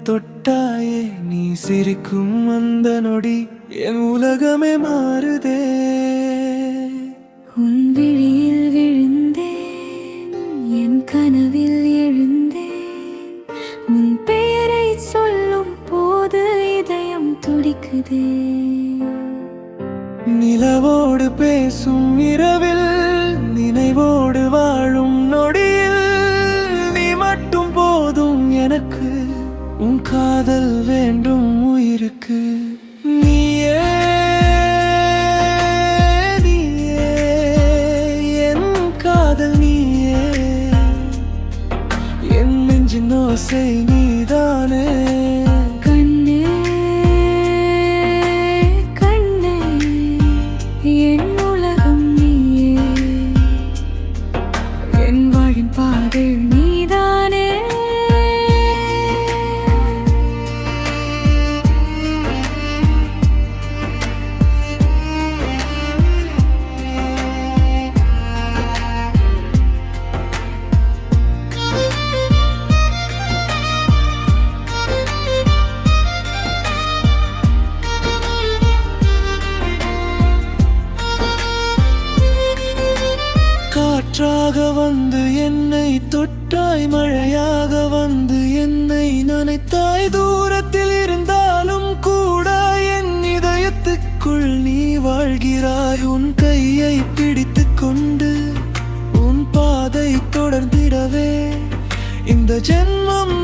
தொட்டாயே நீ சிரிக்கும் அந்த நொடி என் உலகமே மாறுதே. உன் விழியில் விழுந்தேன், என் கனவில் எழுந்தேன். உன் பெயரை சொல்லும் போது இதயம் துடிக்குதே. நிலவோடு பேசும் இரவில், நினைவோடு வாழும் நொடியில் நீ மட்டும் போதும் எனக்கு. உன் காதல் வேண்டும் உயிருக்கு. நீயே நீயே என் காதல், நீயே என் நெஞ்சின் ஓசை நீதானே. கண்ணே கண்ணே என் உலகம் நீயே, என் வாழின் பாதை நீதானே. காற்றாக வந்து என்னை தொட்டாய், மழையாக வந்து என்னை நனைத்தாய். தூரத்தில் இருந்தாலும் கூட என் இதயத்துக்குள் நீ வாழ்கிறாய். உன் கையை பிடித்து கொண்டு உன் பாதை தொடர்ந்திடவே இந்த ஜென்மம்